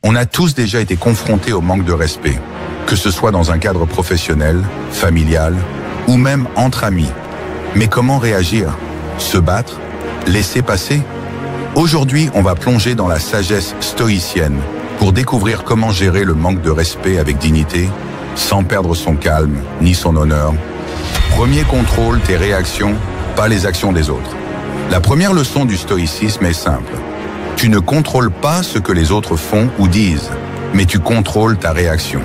On a tous déjà été confrontés au manque de respect, que ce soit dans un cadre professionnel, familial ou même entre amis. Mais comment réagir? Se battre? Laisser passer? Aujourd'hui, on va plonger dans la sagesse stoïcienne pour découvrir comment gérer le manque de respect avec dignité, sans perdre son calme ni son honneur. Premier contrôle, tes réactions, pas les actions des autres. La première leçon du stoïcisme est simple. Tu ne contrôles pas ce que les autres font ou disent, mais tu contrôles ta réaction.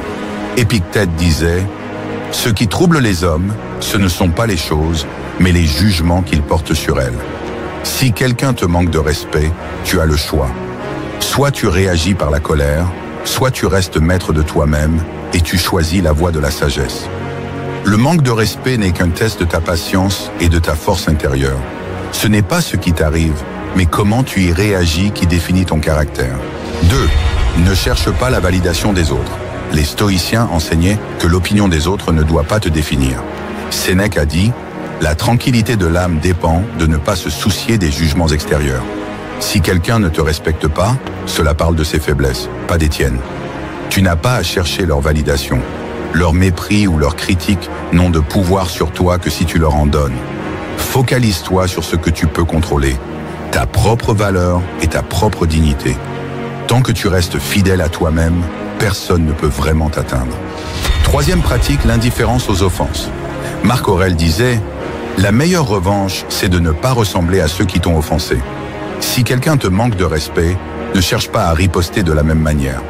Épictète disait « Ce qui trouble les hommes, ce ne sont pas les choses, mais les jugements qu'ils portent sur elles. » Si quelqu'un te manque de respect, tu as le choix. Soit tu réagis par la colère, soit tu restes maître de toi-même et tu choisis la voie de la sagesse. Le manque de respect n'est qu'un test de ta patience et de ta force intérieure. Ce n'est pas ce qui t'arrive, mais comment tu y réagis qui définit ton caractère. 2. Ne cherche pas la validation des autres. Les stoïciens enseignaient que l'opinion des autres ne doit pas te définir. Sénèque a dit « La tranquillité de l'âme dépend de ne pas se soucier des jugements extérieurs. Si quelqu'un ne te respecte pas, cela parle de ses faiblesses, pas des tiennes. Tu n'as pas à chercher leur validation. Leur mépris ou leur critique n'ont de pouvoir sur toi que si tu leur en donnes. Focalise-toi sur ce que tu peux contrôler, ta propre valeur et ta propre dignité. Tant que tu restes fidèle à toi-même, personne ne peut vraiment t'atteindre. Troisième pratique, l'indifférence aux offenses. Marc Aurèle disait « La meilleure revanche, c'est de ne pas ressembler à ceux qui t'ont offensé. Si quelqu'un te manque de respect, ne cherche pas à riposter de la même manière.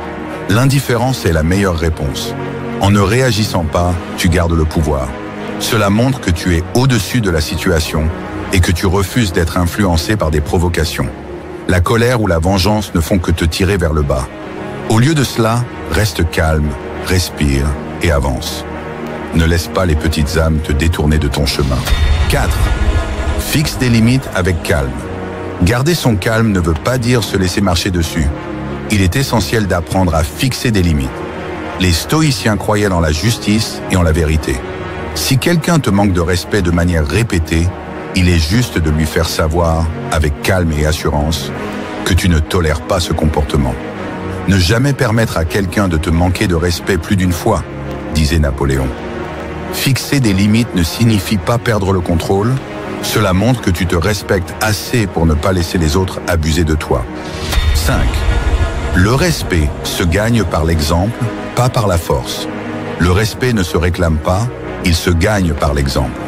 L'indifférence est la meilleure réponse. En ne réagissant pas, tu gardes le pouvoir. Cela montre que tu es au-dessus de la situation et que tu refuses d'être influencé par des provocations. La colère ou la vengeance ne font que te tirer vers le bas. Au lieu de cela, reste calme, respire et avance. Ne laisse pas les petites âmes te détourner de ton chemin. 4. Fixe des limites avec calme. Garder son calme ne veut pas dire se laisser marcher dessus. Il est essentiel d'apprendre à fixer des limites. Les stoïciens croyaient dans la justice et en la vérité. Si quelqu'un te manque de respect de manière répétée, il est juste de lui faire savoir, avec calme et assurance, que tu ne tolères pas ce comportement. Ne jamais permettre à quelqu'un de te manquer de respect plus d'une fois, disait Napoléon. Fixer des limites ne signifie pas perdre le contrôle. Cela montre que tu te respectes assez pour ne pas laisser les autres abuser de toi. 5. Le respect se gagne par l'exemple, pas par la force. Le respect ne se réclame pas, il se gagne par l'exemple.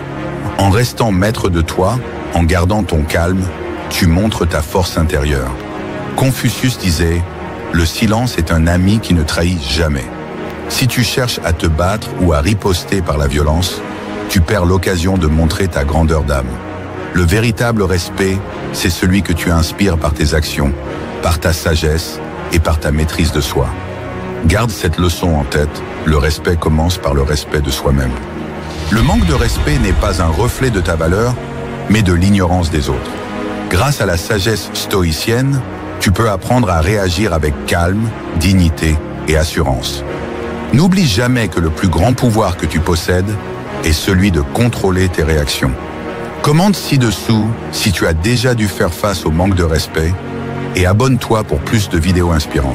En restant maître de toi, en gardant ton calme, tu montres ta force intérieure. Confucius disait « Le silence est un ami qui ne trahit jamais ». Si tu cherches à te battre ou à riposter par la violence, tu perds l'occasion de montrer ta grandeur d'âme. Le véritable respect, c'est celui que tu inspires par tes actions, par ta sagesse et par ta maîtrise de soi. Garde cette leçon en tête, le respect commence par le respect de soi-même. Le manque de respect n'est pas un reflet de ta valeur, mais de l'ignorance des autres. Grâce à la sagesse stoïcienne, tu peux apprendre à réagir avec calme, dignité et assurance. N'oublie jamais que le plus grand pouvoir que tu possèdes est celui de contrôler tes réactions. Commente ci-dessous si tu as déjà dû faire face au manque de respect et abonne-toi pour plus de vidéos inspirantes.